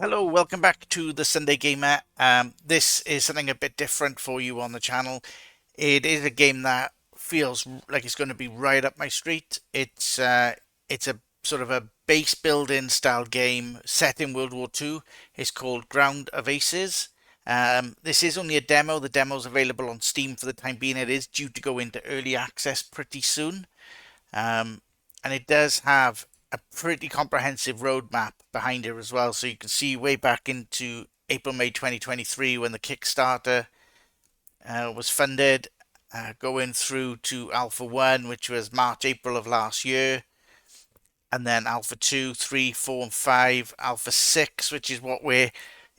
Hello, welcome back to the Sunday Gamer. This is something a bit different for you on the channel. It is a game that feels like it's going to be right up my street. It's a sort of a base building style game set in World War II. It's called Ground of Aces. This is only a demo. The demo's available on Steam for the time being. It is due to go into early access pretty soon. And it does have a pretty comprehensive roadmap behind it as well. So you can see way back into April, May 2023 when the Kickstarter was funded, going through to Alpha 1, which was March, April of last year. And then Alpha 2, 3, 4, and 5, Alpha 6, which is what we're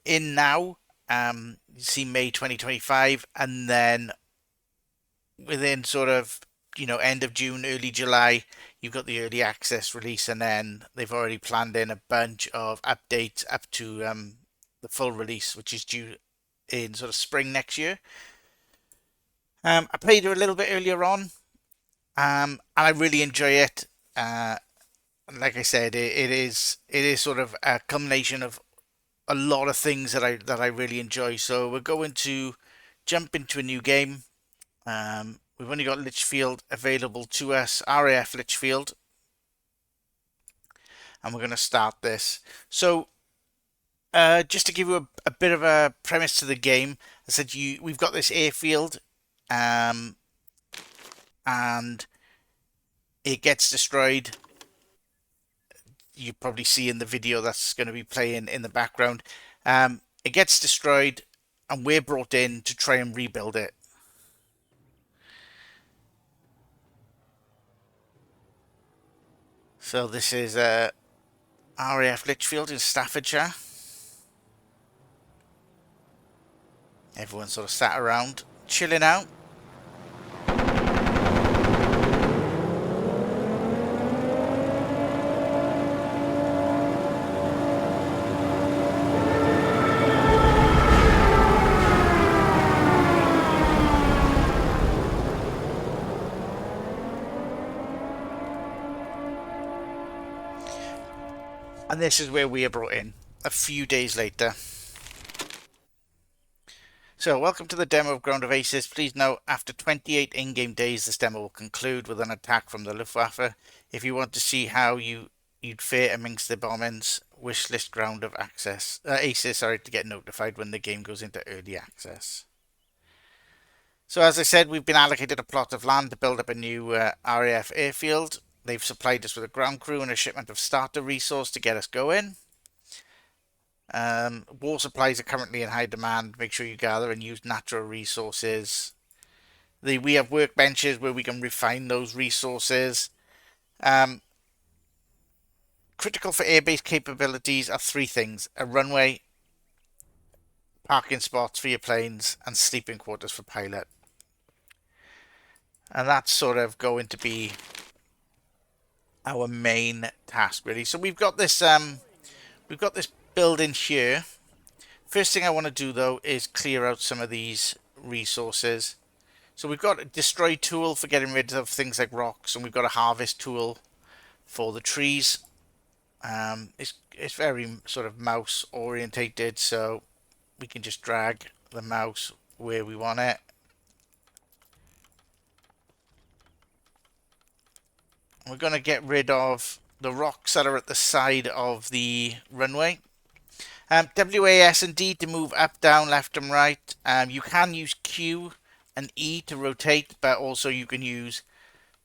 in now. You see May 2025, and then within sort of end of June, early July, you've got the early access release, and then they've already planned in a bunch of updates up to the full release, which is due in sort of spring next year. I played it a little bit earlier on, and I really enjoy it. Like I said, it is sort of a culmination of a lot of things that I really enjoy. So we're going to jump into a new game. We've only got Lichfield available to us, RAF Lichfield, and we're going to start this. So, just to give you a bit of a premise to the game, I said we've got this airfield, and it gets destroyed. You probably see in the video that's going to be playing in the background. It gets destroyed, and we're brought in to try and rebuild it. So this is RAF Lichfield in Staffordshire. Everyone sort of sat around, chilling out. And this is where we are brought in a few days later. So, welcome to the demo of Ground of Aces. Please note, after 28 in-game days, this demo will conclude with an attack from the Luftwaffe. If you want to see how you'd fare amongst the bombings, wishlist Ground of Aces, to get notified when the game goes into early access. So, as I said, we've been allocated a plot of land to build up a new RAF airfield. They've supplied us with a ground crew and a shipment of starter resource to get us going. War supplies are currently in high demand. Make sure you gather and use natural resources. We have workbenches where we can refine those resources. Critical for airbase capabilities are three things: a runway, parking spots for your planes, and sleeping quarters for pilot. And that's sort of going to be our main task, really. So we've got this building here. First thing I want to do, though, is clear out some of these resources. So we've got a destroy tool for getting rid of things like rocks, and we've got a harvest tool for the trees. It's very sort of mouse orientated, so we can just drag the mouse where we want it. We're going to get rid of the rocks that are at the side of the runway. WAS and D to move up, down, left and right. You can use Q and E to rotate, but also you can use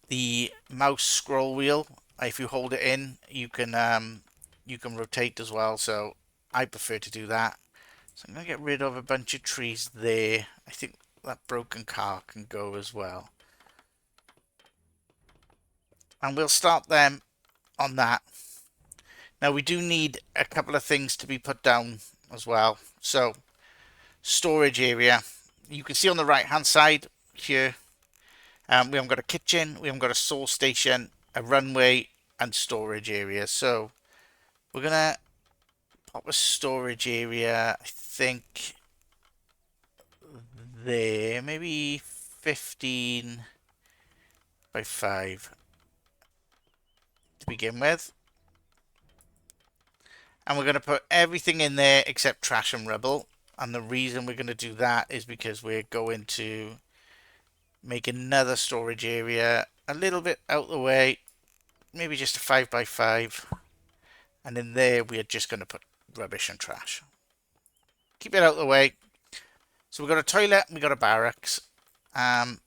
the mouse scroll wheel. If you hold it in, you can rotate as well, so I prefer to do that. So I'm going to get rid of a bunch of trees there. I think that broken car can go as well. And we'll start them on that. Now we do need a couple of things to be put down as well. So, storage area. You can see on the right hand side here, we haven't got a kitchen, we haven't got a source station, a runway, and storage area. So, we're going to pop a storage area, I think, there, maybe 15 by 5 to begin with. And we're going to put everything in there except trash and rubble. And the reason we're going to do that is because we're going to make another storage area a little bit out the way, maybe just a 5x5. And in there, we are just going to put rubbish and trash. Keep it out the way. So we've got a toilet, we've got a barracks. My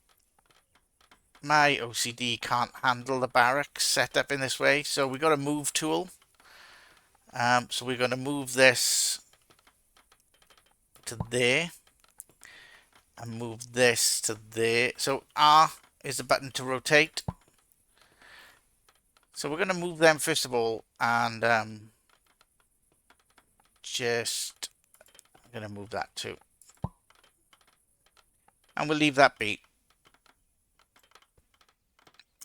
OCD can't handle the barracks set up in this way, so we've got a move tool. So we're going to move this to there and move this to there. So R is the button to rotate. So we're going to move them first of all, and I'm going to move that too. And we'll leave that be.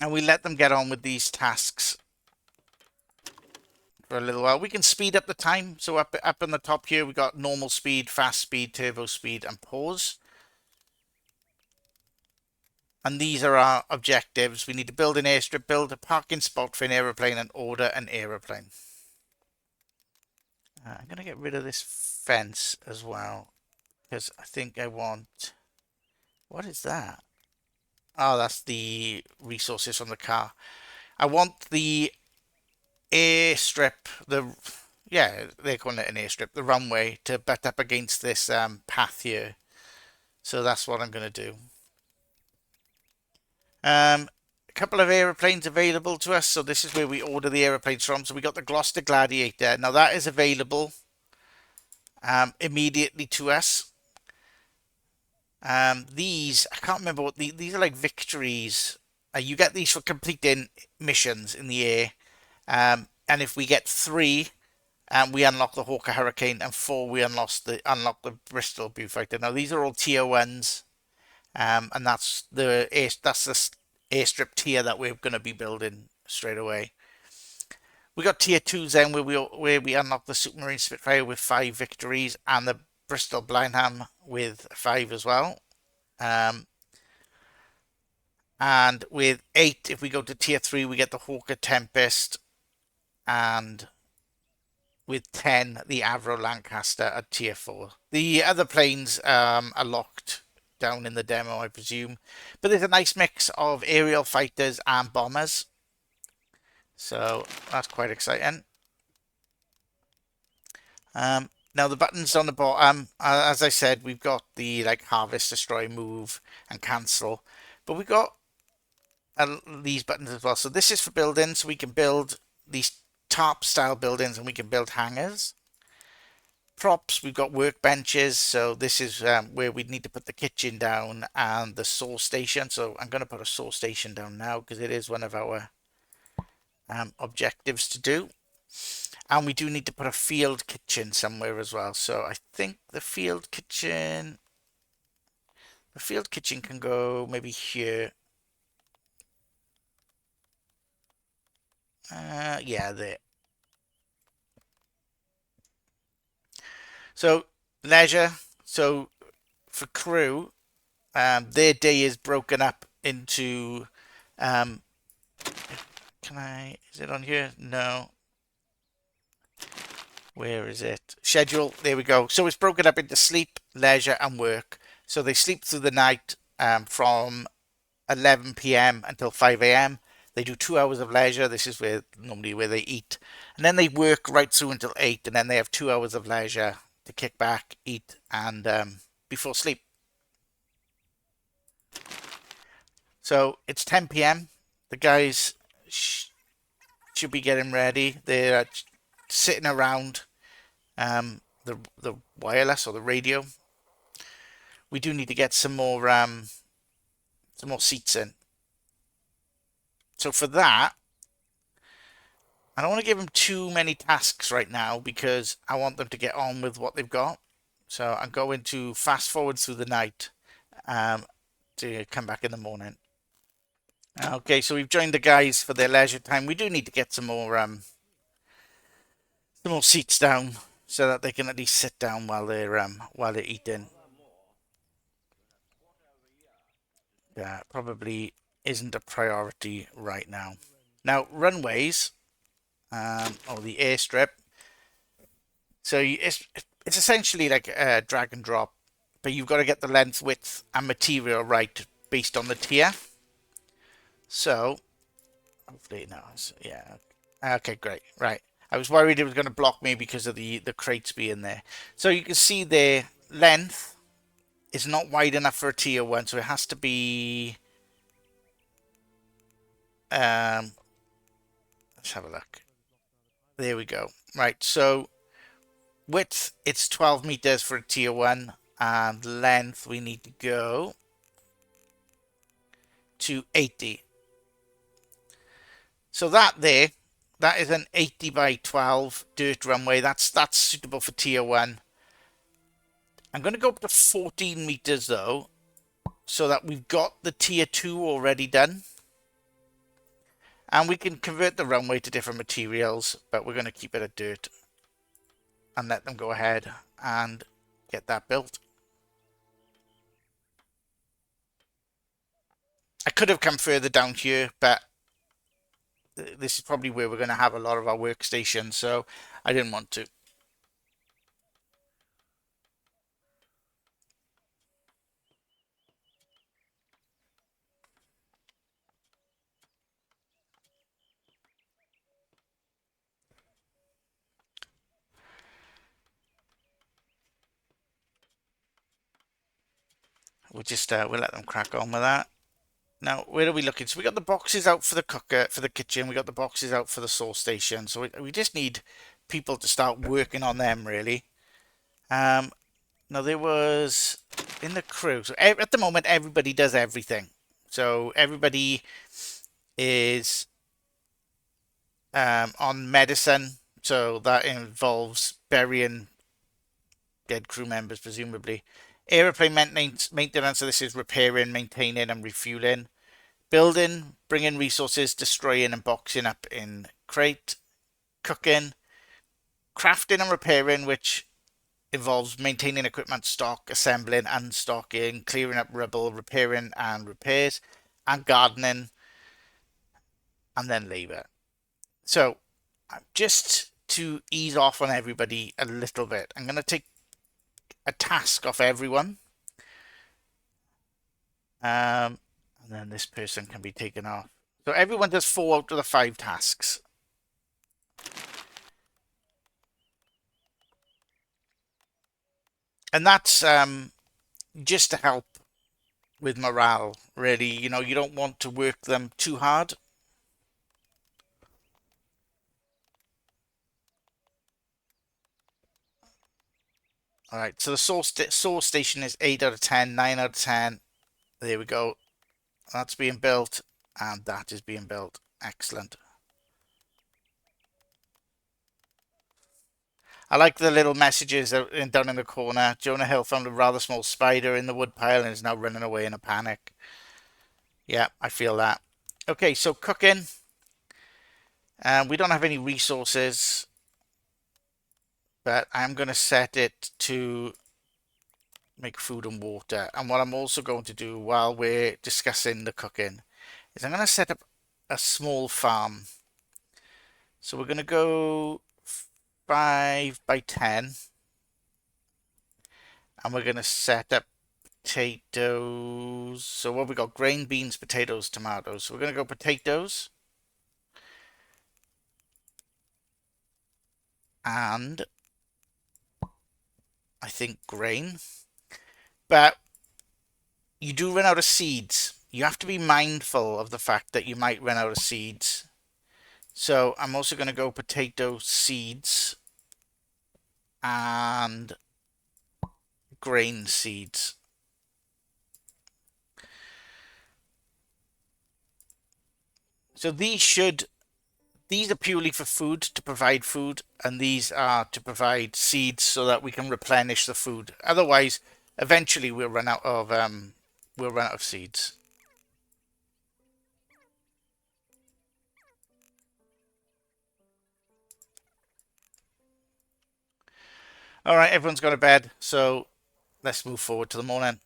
And we let them get on with these tasks for a little while. We can speed up the time. So up on the top here, we've got normal speed, fast speed, turbo speed, and pause. And these are our objectives. We need to build an airstrip, build a parking spot for an aeroplane, and order an aeroplane. I'm going to get rid of this fence as well, because I think I want... What is that? Oh, that's the resources from the car. I want the airstrip, they're calling it an airstrip, the runway, to butt up against this path here. So that's what I'm going to do. A couple of aeroplanes available to us. So this is where we order the aeroplanes from. So we got the Gloucester Gladiator. Now that is available immediately to us. These, I can't remember what these are, like victories. You get these for completing missions in the air. And if we get 3, we unlock the Hawker Hurricane, and 4, we unlock the Bristol Beaufighter. Now these are all tier 1s, and that's the airstrip tier that we're going to be building straight away. We got tier 2s then, where we unlock the Supermarine Spitfire with 5 victories, and the Bristol Blenheim with 5 as well. And with 8, if we go to tier 3, we get the Hawker Tempest, and with 10, the Avro Lancaster at tier 4. The other planes are locked down in the demo, I presume. But there's a nice mix of aerial fighters and bombers. So that's quite exciting. Now the buttons on the bottom, as I said, we've got the harvest, destroy, move, and cancel. But we've got these buttons as well. So this is for buildings. So we can build these tarp style buildings, and we can build hangars. Props, we've got workbenches. So this is where we need to put the kitchen down and the saw station. So I'm going to put a saw station down now because it is one of our objectives to do. And we do need to put a field kitchen somewhere as well. So I think the field kitchen can go maybe here. Yeah, there. So leisure. So for crew, their day is broken up into. Is it on here? No. Where is it? Schedule. There we go. So it's broken up into sleep, leisure, and work. So they sleep through the night from 11 p.m. until 5 a.m. They do 2 hours of leisure. This is normally where they eat. And then they work right through until 8. And then they have 2 hours of leisure to kick back, eat, and before sleep. So it's 10 p.m. The guys should be getting ready. They're sitting around the wireless or the radio. We do need to get some more seats in. So for that, I don't want to give them too many tasks right now because I want them to get on with what they've got. So I'm going to fast forward through the night to come back in the morning. Okay, so we've joined the guys for their leisure time. We do need to get some more seats down so that they can at least sit down while they're eating. Probably isn't a priority right now. Now runways, or the airstrip. So it's essentially like a drag and drop, but you've got to get the length, width, and material right based on the tier. So hopefully no, yeah. Okay, great. Right. I was worried it was going to block me because of the crates being there. So you can see the length is not wide enough for a tier 1, so it has to be... let's have a look. There we go. Right, so width, it's 12 meters for a tier 1, and length, we need to go to 80. So that is an 80 by 12 dirt runway. That's suitable for tier 1. I'm going to go up to 14 meters though, so that we've got the tier 2 already done. And we can convert the runway to different materials, but we're going to keep it at dirt and let them go ahead and get that built. I could have come further down here, but this is probably where we're going to have a lot of our workstations, so I didn't want to. We'll let them crack on with that. Now, where are we looking? So we got the boxes out for the cooker, for the kitchen. We got the boxes out for the sauce station. So we just need people to start working on them, really. Now, there was in the crew. So at the moment, everybody does everything. So everybody is on medicine. So that involves burying dead crew members, presumably. Aeroplane maintenance. So this is repairing, maintaining, and refueling. Building, bringing resources, destroying and boxing up in crate. Cooking, crafting and repairing, which involves maintaining equipment stock, assembling, unstocking, clearing up rubble, repairing and repairs, and gardening, and then labour. So, just to ease off on everybody a little bit, I'm going to take a task off everyone. And then this person can be taken off. So everyone does 4 out of the 5 tasks. And that's just to help with morale, really. You know, you don't want to work them too hard. All right, so the source station is 8 out of 10, 9 out of 10. There we go. That's being built, and that is being built. Excellent. I like the little messages down in the corner. Jonah Hill found a rather small spider in the woodpile and is now running away in a panic. Yeah, I feel that. Okay, so cooking. We don't have any resources, but I'm going to set it to make food and water. And what I'm also going to do while we're discussing the cooking is I'm going to set up a small farm. So we're going to go 5 by 10. And we're going to set up potatoes. So what we got? Grain, beans, potatoes, tomatoes. So we're going to go potatoes. And I think grain. But you do run out of seeds. You have to be mindful of the fact that you might run out of seeds. So I'm also going to go potato seeds and grain seeds. So these are purely for food, to provide food, and these are to provide seeds so that we can replenish the food. Otherwise, eventually we'll run out of seeds. All right, everyone's gone to bed, so let's move forward to the morning.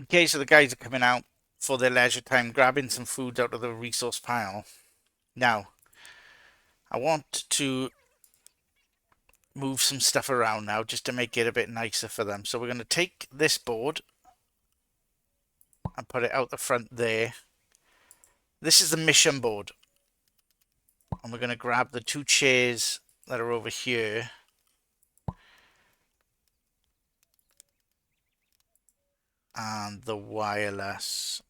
Okay, so the guys are coming out for their leisure time, grabbing some food out of the resource pile. Now, I want to move some stuff around now just to make it a bit nicer for them. So we're going to take this board and put it out the front there. This is the mission board. And we're going to grab the 2 chairs that are over here. And the wireless.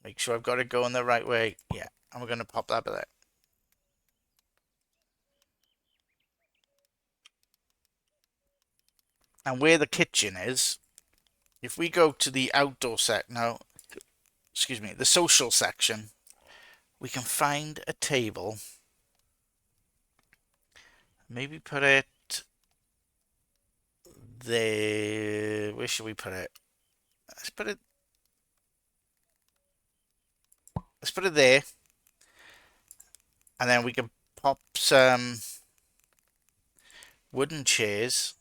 Make sure I've got it going the right way. Yeah, and we're going to pop that there. And where the kitchen is, if we go to the outdoor no, excuse me, the social section, we can find a table. Maybe put it there. Where should we put it? Let's put it there. And then we can pop some wooden chairs.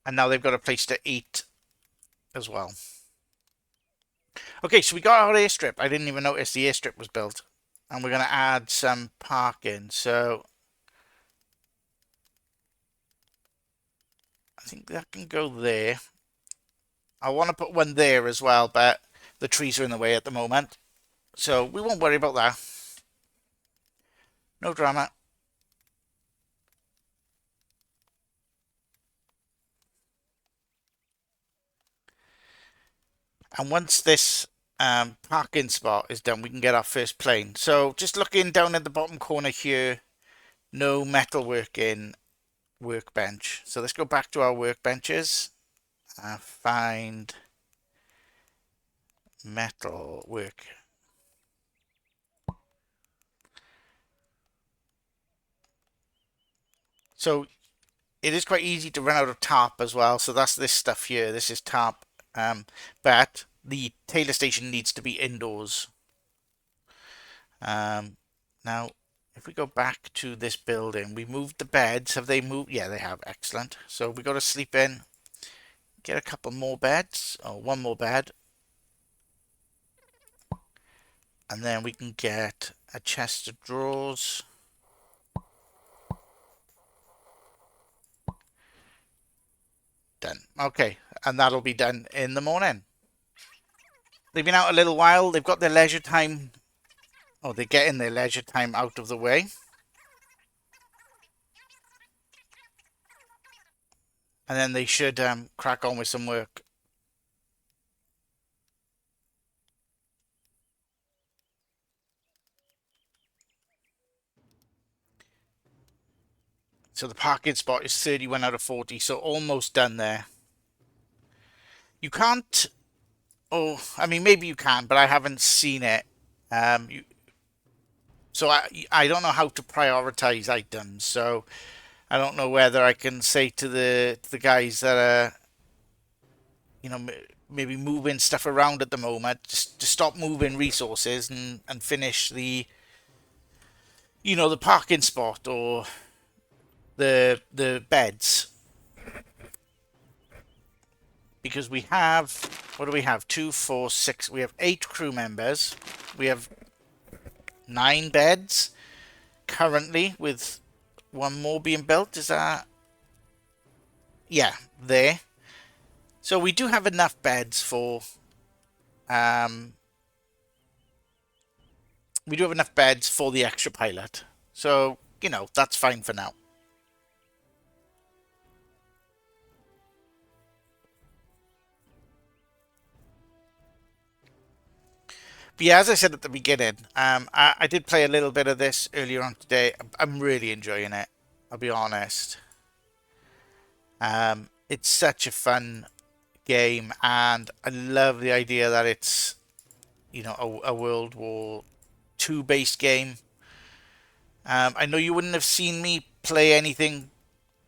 And now they've got a place to eat as well. Okay, so we got our airstrip. I didn't even notice the airstrip was built. And we're going to add some parking. So I think that can go there. I want to put one there as well, but the trees are in the way at the moment. So we won't worry about that. No drama. And once this parking spot is done, we can get our first plane. So just looking down at the bottom corner here, no metalworking workbench. So let's go back to our workbenches and find metal work. So it is quite easy to run out of tarp as well. So that's this stuff here. This is tarp. But the tailor station needs to be indoors. Now, if we go back to this building, we moved the beds. Have they moved? Yeah, they have. Excellent. So we got to sleep in. Get a couple more beds. Or one more bed. And then we can get a chest of drawers. Done. Okay. And that'll be done in the morning. They've been out a little while. They've got their leisure time. Oh, they're getting their leisure time out of the way. And then they should crack on with some work. So the parking spot is 31 out of 40, so almost done there. You can't... Oh, I mean, maybe you can, but I haven't seen it. So I don't know how to prioritize items, so I don't know whether I can say to the guys that are, you know, maybe moving stuff around at the moment, just to stop moving resources and finish the, you know, the parking spot or the beds. Because we have, what do we have? 2, 4, 6. We have 8 crew members. We have 9 beds currently, with one more being built. Is that? Yeah, there. So we do have enough beds for we do have enough beds for the extra pilot. So, you know, that's fine for now. But yeah, as I said at the beginning, I did play a little bit of this earlier on today. I'm really enjoying it, I'll be honest. It's such a fun game, and I love the idea that it's, you know, a World War II based game. I know you wouldn't have seen me play anything,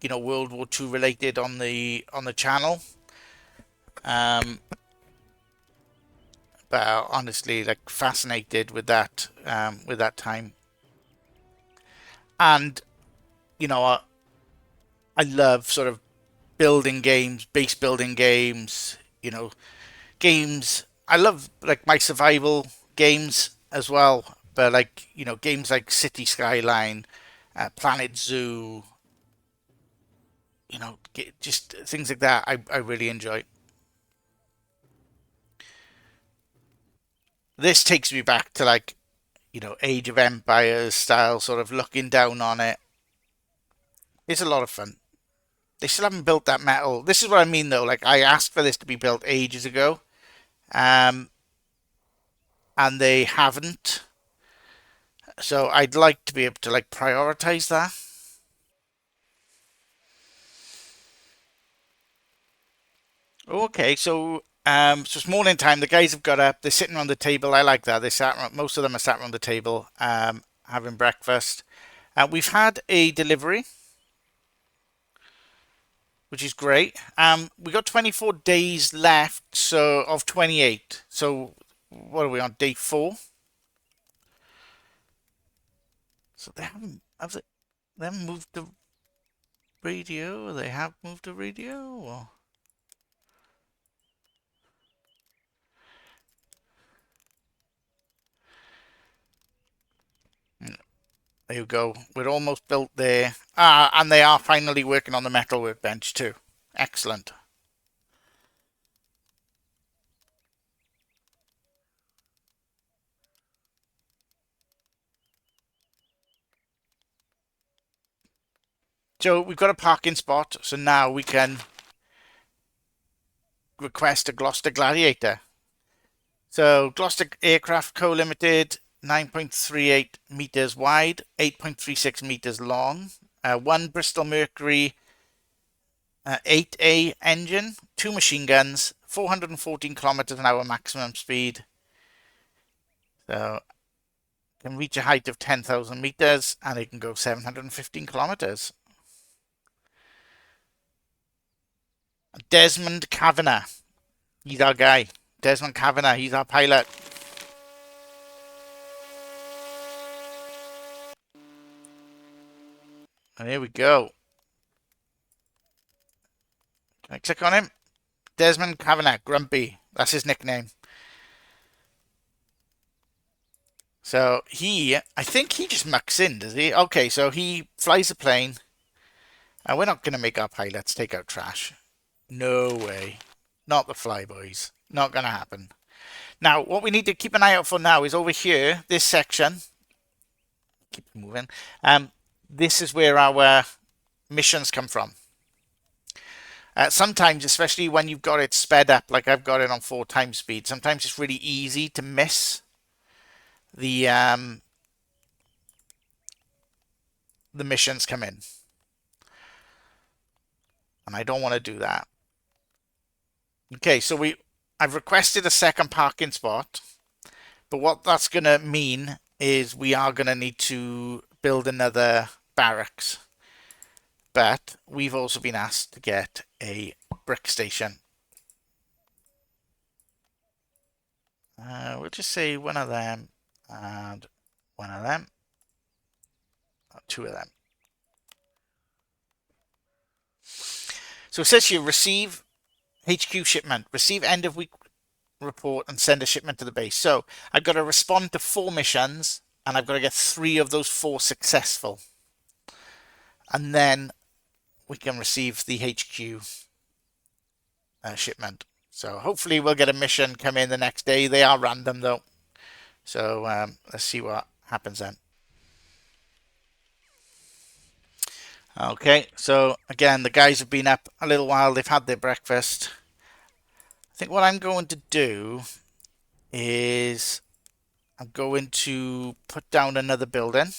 you know, World War II related on the channel. But honestly, like, fascinated with that time. And you know, I love sort of building games, base building games. You know, games. I love like my survival games as well, but like games like City Skyline, Planet Zoo, just things like that. I really enjoy. This takes me back to like Age of Empires style, sort of looking down on it. It's a lot of fun. They still haven't built that metal. This is what I mean though. Like I asked for this to be built ages ago, um, and they haven't. So I'd like to be able to like prioritize that. Okay, so it's morning time. The guys have got up. They're sitting around the table. I like that. Most of them are sat around the table, having breakfast. We've had a delivery, which is great. We got 24 days left, so of 28. So what are we on day 4? So they haven't moved the radio. Or they have moved the radio. Or there you go. We're almost built there. And they are finally working on the metal workbench too. Excellent. So we've got a parking spot, so now we can request a Gloucester Gladiator. So Gloucester Aircraft Co Limited, 9.38 meters wide, 8.36 meters long, one Bristol Mercury 8A engine, 2 machine guns, 414 kilometers an hour maximum speed. So can reach a height of 10,000 meters and it can go 715 kilometers. Desmond Kavanagh, he's our guy. Desmond Kavanagh, he's our pilot. And here we go. Can I click on him? Desmond Kavanagh, Grumpy. That's his nickname. So I think he just mucks in, does he? Okay, so he flies a plane. And we're not going to make our pilots take out trash. No way. Not the flyboys. Not going to happen. Now, what we need to keep an eye out for now is over here, this section. Keep moving. This is where our missions come from. Sometimes, especially when you've got it sped up, like I've got it on 4 times speed, sometimes it's really easy to miss the missions come in. And I don't want to do that. Okay, so I've requested a second parking spot, but what that's going to mean is we are going to need to build another barracks. But we've also been asked to get a brick station. We'll just say one of them and one of them. 2 of them. So it says here, receive HQ shipment, receive end of week report and send a shipment to the base. So I've got to respond to 4 missions and I've got to get 3 of those 4 successful. And then we can receive the HQ shipment. So hopefully we'll get a mission come in the next day. They are random though. So let's see what happens then. Okay, so again, the guys have been up a little while. They've had their breakfast. I think what I'm going to do is I'm going to put down another building.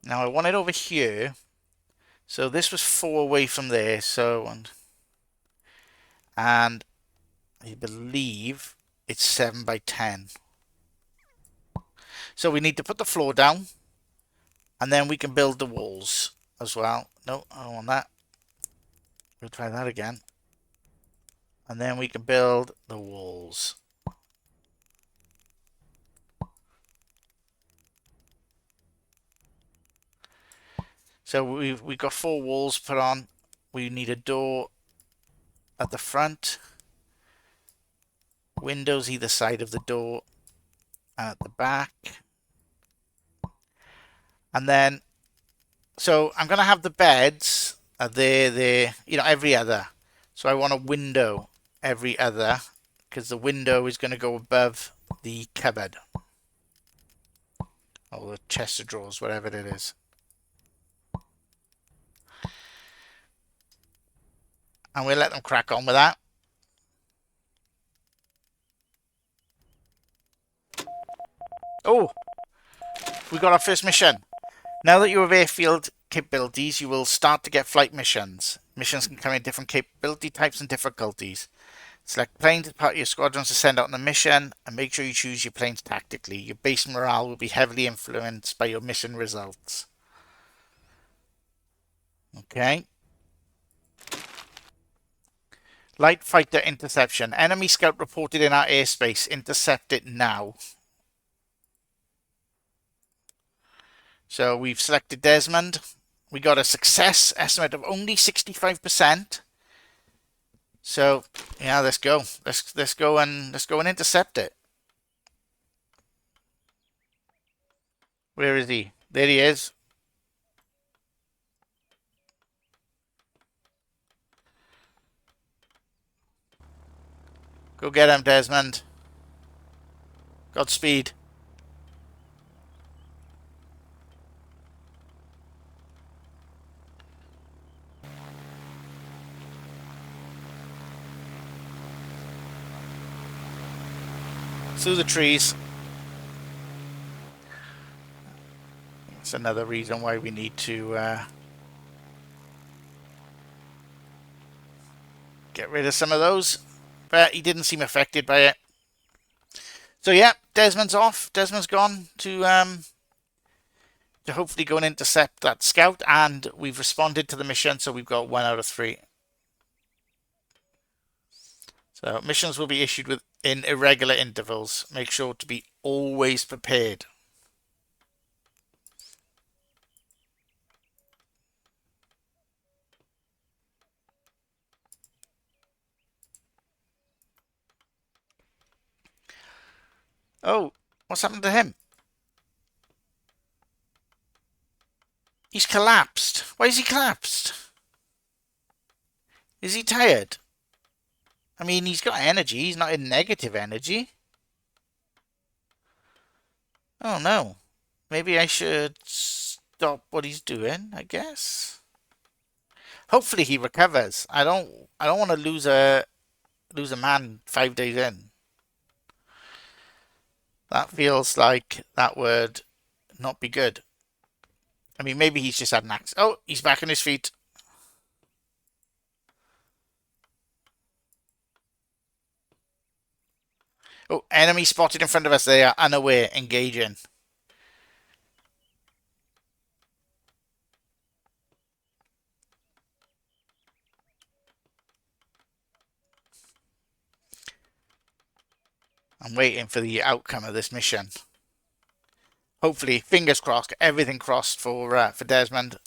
Now I want it over here. So this was 4 away from there. So and I believe it's 7 by 10. So we need to put the floor down and then we can build the walls as well. No, I don't want that. We'll try that again. And then we can build the walls. So we've got 4 walls put on. We need a door at the front. windows either side of the door and at the back. And then, so I'm going to have the beds there, you know, every other. So I want a window every other, because the window is going to go above the cupboard. Or the chest of drawers, whatever it is. And we'll let them crack on with that. Oh, we got our first mission. Now that you have airfield capabilities, you will start to get flight missions. Missions can come in different capability types and difficulties. Select planes as part of your squadrons to send out on a mission, and make sure you choose your planes tactically. Your base morale will be heavily influenced by your mission results. Okay. Light fighter interception. Enemy scout reported in our airspace. Intercept it now. So we've selected Desmond. We got a success estimate of only 65%. So yeah, let's go. Let's go and intercept it. Where is he? There he is. Go get him, Desmond. Godspeed. Through the trees. That's another reason why we need to get rid of some of those. But he didn't seem affected by it. So yeah, Desmond's off. Desmond's gone to hopefully go and intercept that scout, and we've responded to the mission, so we've got 1 out of 3. So missions will be issued in irregular intervals. Make sure to be always prepared. Oh, what's happened to him? He's collapsed. Why is he collapsed? Is he tired? I mean, he's got energy. He's not in negative energy. Oh, no. Maybe I should stop what he's doing, I guess. Hopefully he recovers. I don't want to lose a man 5 days in. That feels like that would not be good. I mean, maybe he's just had an accident. Oh, he's back on his feet. Oh, enemy spotted in front of us. They are unaware, engaging. I'm waiting for the outcome of this mission. Hopefully, fingers crossed, everything crossed for Desmond.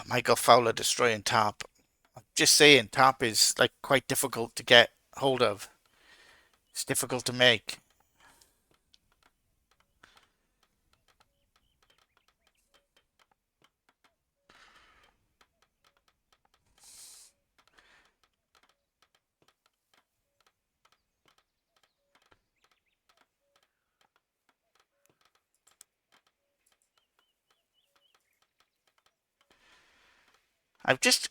Michael Fowler destroying TARP. I'm just saying, TARP is like quite difficult to get hold of. It's difficult to make.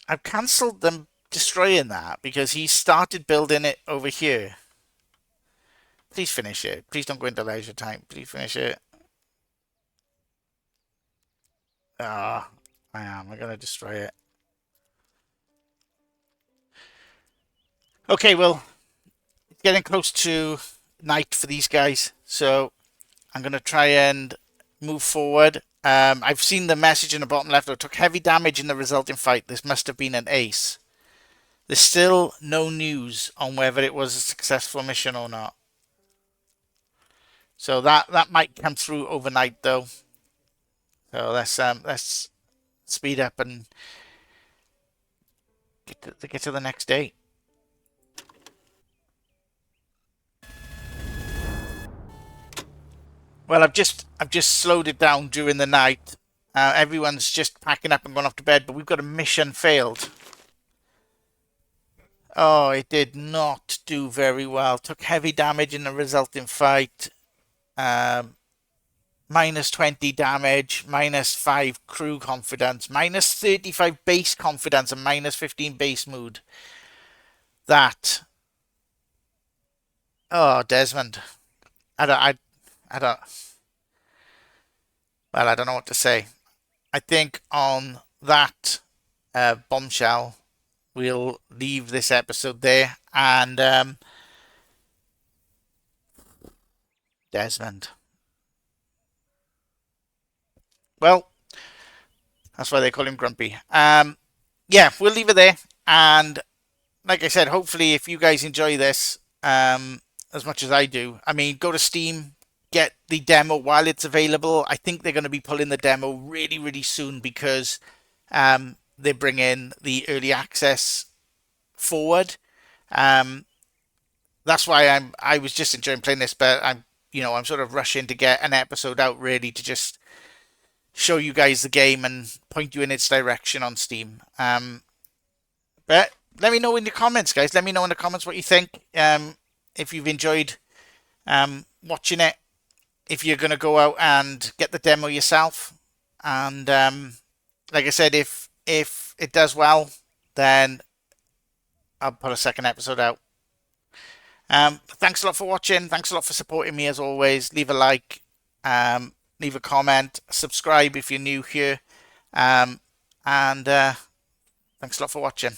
I've cancelled them destroying that because he started building it over here. Please finish it. Please don't go into leisure time. Please finish it. Ah, I am. I'm gonna destroy it. Okay, well, it's getting close to night for these guys, so I'm gonna try and move forward. I've seen the message in the bottom left. It took heavy damage in the resulting fight. This must have been an ace. There's still no news on whether it was a successful mission or not. So that might come through overnight though. So let's speed up and get to the next day. Well, I've just slowed it down during the night. Everyone's just packing up and going off to bed, but we've got a mission failed. Oh, it did not do very well. Took heavy damage in the resulting fight. Um, minus 20 damage, minus 5 crew confidence, minus 35 base confidence, and minus 15 base mood. That. Oh, Desmond. I don't. I don't. Well, I don't know what to say. I think on that bombshell, we'll leave this episode there. And Desmond. Well, that's why they call him Grumpy. Yeah, we'll leave it there. And like I said, hopefully, if you guys enjoy this as much as I do, I mean, go to Steam, get the demo while it's available. I think they're going to be pulling the demo really, really soon because they bring in the early access forward. That's why I was just enjoying playing this, but I'm sort of rushing to get an episode out really to just show you guys the game and point you in its direction on Steam. But let me know in the comments, guys. Let me know in the comments what you think. If you've enjoyed watching it, if you're going to go out and get the demo yourself. And like I said, if it does well, then I'll put a second episode out. Thanks a lot for watching. Thanks a lot for supporting me as always. Leave a like, leave a comment, subscribe if you're new here. And thanks a lot for watching.